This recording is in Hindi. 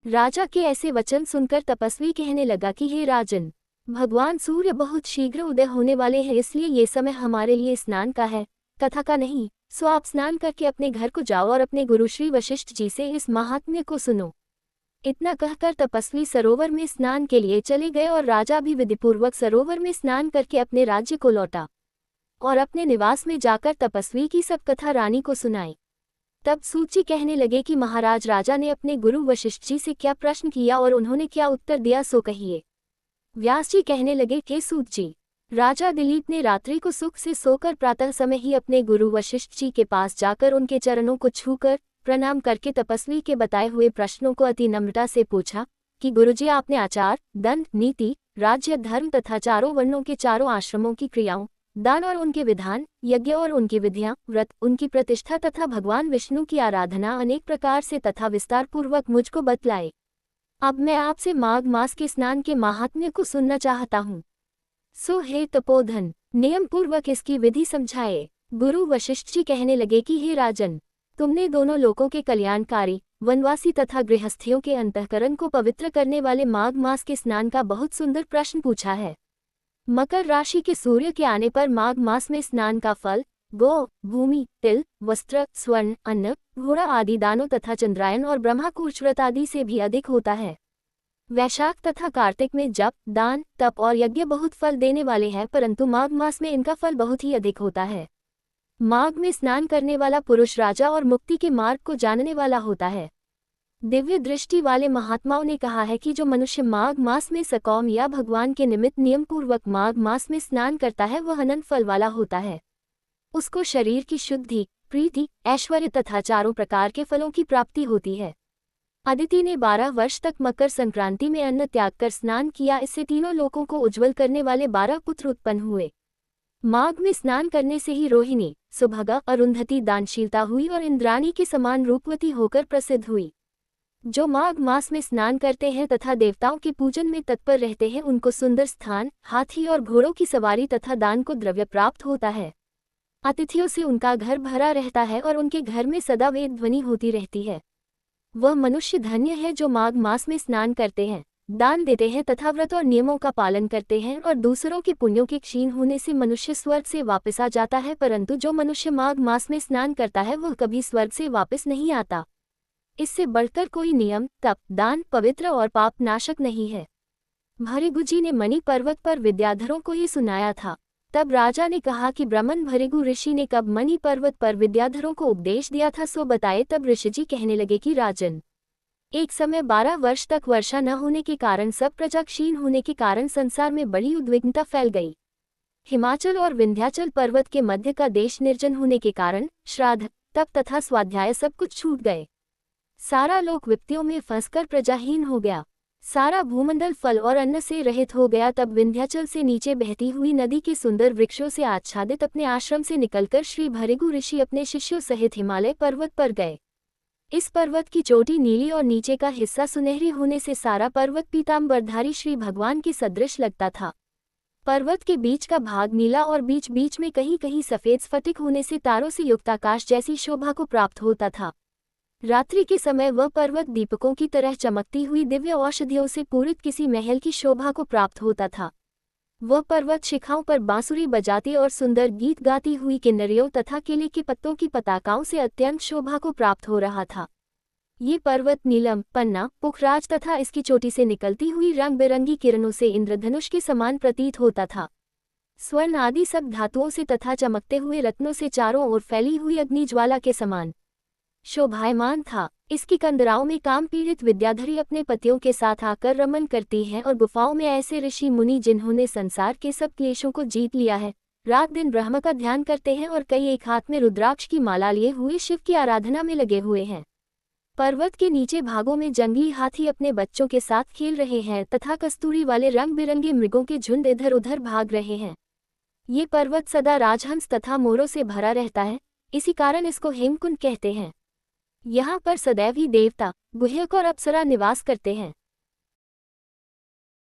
राजा के ऐसे वचन सुनकर तपस्वी कहने लगा कि हे राजन, भगवान सूर्य बहुत शीघ्र उदय होने वाले हैं, इसलिए ये समय हमारे लिए स्नान का है, कथा का नहीं। सो आप स्नान करके अपने घर को जाओ और अपने गुरु श्री वशिष्ठ जी से इस महात्म्य को सुनो। इतना कहकर तपस्वी सरोवर में स्नान के लिए चले गए और राजा भी विधिपूर्वक सरोवर में स्नान करके अपने राज्य को लौटा और अपने निवास में जाकर तपस्वी की सब कथा रानी को सुनाई। तब सूत जी कहने लगे कि महाराज, राजा ने अपने गुरु वशिष्ठ जी से क्या प्रश्न किया और उन्होंने क्या उत्तर दिया, सो कहिए। व्यास जी कहने लगे, हे सूत जी, राजा दिलीप ने रात्रि को सुख से सोकर प्रातः समय ही अपने गुरु वशिष्ठ जी के पास जाकर उनके चरणों को छूकर प्रणाम करके तपस्वी के बताए हुए प्रश्नों को अति नम्रता से पूछा कि गुरुजी, आपने आचार, दंड, नीति, राज्य, धर्म तथा चारों वर्णों के चारों आश्रमों की क्रियाओं, दान और उनके विधान, यज्ञ और उनकी विधियां, व्रत, उनकी प्रतिष्ठा तथा भगवान विष्णु की आराधना अनेक प्रकार से तथा विस्तार पूर्वक मुझको बतलाए। अब मैं आपसे माघ मास के स्नान के महात्म्य को सुनना चाहता हूँ। सो हे तपोधन, नियम पूर्वक इसकी विधि समझाए। गुरु वशिष्ठ जी कहने लगे कि हे राजन, तुमने दोनों लोकों के कल्याणकारी, वनवासी तथा गृहस्थियों के अंतःकरण को पवित्र करने वाले माघ मास के स्नान का बहुत सुंदर प्रश्न पूछा है। मकर राशि के सूर्य के आने पर माघ मास में स्नान का फल गौ, भूमि, तिल, वस्त्र, स्वर्ण, अन्न, घोड़ा आदि दानों तथा चंद्रायन और ब्रह्मकूर्च व्रत आदि से भी अधिक होता है। वैशाख तथा कार्तिक में जप, दान, तप और यज्ञ बहुत फल देने वाले हैं, परंतु माघ मास में इनका फल बहुत ही अधिक होता है। माघ में स्नान करने वाला पुरुष राजा और मुक्ति के मार्ग को जानने वाला होता है। दिव्य दृष्टि वाले महात्माओं ने कहा है कि जो मनुष्य माघ मास में सकौम या भगवान के निमित्त नियम पूर्वक माघ मास में स्नान करता है वह अनंत फल वाला होता है। उसको शरीर की शुद्धि, प्रीति, ऐश्वर्य तथा चारों प्रकार के फलों की प्राप्ति होती है। अदिति ने 12 वर्ष तक मकर संक्रांति में अन्न त्याग कर स्नान किया, इससे तीनों लोकों को उज्जवल करने वाले 12 पुत्र उत्पन्न हुए। माघ में स्नान करने से ही रोहिणी, सुभगा, अरुंधति दानशीलता हुई और इंद्राणी के समान रूपवती होकर प्रसिद्ध हुई। जो माघ मास में स्नान करते हैं तथा देवताओं के पूजन में तत्पर रहते हैं उनको सुंदर स्थान, हाथी और घोड़ों की सवारी तथा दान को द्रव्य प्राप्त होता है। अतिथियों से उनका घर भरा रहता है और उनके घर में सदा वेद ध्वनि होती रहती है। वह मनुष्य धन्य है जो माघ मास में स्नान करते हैं, दान देते हैं तथा व्रत और नियमों का पालन करते हैं और दूसरों के पुण्यों के क्षीण होने से मनुष्य स्वर्ग से वापस आ जाता है, परंतु जो मनुष्य माघ मास में स्नान करता है वह कभी स्वर्ग से वापस नहीं आता। इससे बढ़कर कोई नियम, तप, दान, पवित्र और पाप नाशक नहीं है। भृगु जी ने मणि पर्वत पर विद्याधरों को ये सुनाया था। तब राजा ने कहा कि ब्राह्मण भृगु ऋषि ने कब मणि पर्वत पर विद्याधरों को उपदेश दिया था, सो बताए। तब ऋषि जी कहने लगे कि राजन, एक समय 12 वर्ष तक वर्षा न होने के कारण सब प्रजा क्षीण होने के कारण संसार में बड़ी उद्विग्नता फैल गई। हिमाचल और विंध्याचल पर्वत के मध्य का देश निर्जन होने के कारण श्राद्ध, तप तथा स्वाध्याय सब कुछ छूट गए। सारा लोक विपत्तियों में फंसकर प्रजाहीन हो गया। सारा भूमंडल फल और अन्न से रहित हो गया। तब विंध्याचल से नीचे बहती हुई नदी के सुंदर वृक्षों से आच्छादित अपने आश्रम से निकलकर श्री भृगु ऋषि अपने शिष्यों सहित हिमालय पर्वत पर गए। इस पर्वत की चोटी नीली और नीचे का हिस्सा सुनहरी होने से सारा पर्वत पीतांबरधारी श्री भगवान के सदृश लगता था। पर्वत के बीच का भाग नीला और बीच बीच में कहीं कहीं सफेद स्फटिक होने से तारों से युक्त आकाश जैसी शोभा को प्राप्त होता था। रात्रि के समय वह पर्वत दीपकों की तरह चमकती हुई दिव्य औषधियों से पूरित किसी महल की शोभा को प्राप्त होता था। वह पर्वत शिखाओं पर बांसुरी बजाती और सुंदर गीत गाती हुई किन्नरियों तथा केले के पत्तों की पताकाओं से अत्यंत शोभा को प्राप्त हो रहा था। ये पर्वत नीलम, पन्ना, पुखराज तथा इसकी चोटी से निकलती हुई रंग बिरंगी किरणों से इंद्रधनुष के समान प्रतीत होता था। स्वर्ण आदि सब धातुओं से तथा चमकते हुए रत्नों से चारों ओर फैली हुई अग्निज्वाला के समान शोभायमान था। इसकी कंदराओं में काम पीड़ित विद्याधरी अपने पतियों के साथ आकर रमन करती हैं और गुफाओं में ऐसे ऋषि मुनि जिन्होंने संसार के सब क्लेशों को जीत लिया है, रात दिन ब्रह्म का ध्यान करते हैं और कई एक हाथ में रुद्राक्ष की माला लिए हुए शिव की आराधना में लगे हुए हैं। पर्वत के नीचे भागों में जंगली हाथी अपने बच्चों के साथ खेल रहे हैं तथा कस्तूरी वाले रंग बिरंगे मृगों के झुंड इधर उधर भाग रहे हैं। ये पर्वत सदा राजहंस तथा मोरों से भरा रहता है, इसी कारण इसको हेमकुंड कहते हैं। यहाँ पर सदैव ही देवता, गुह्यक और अप्सरा निवास करते हैं।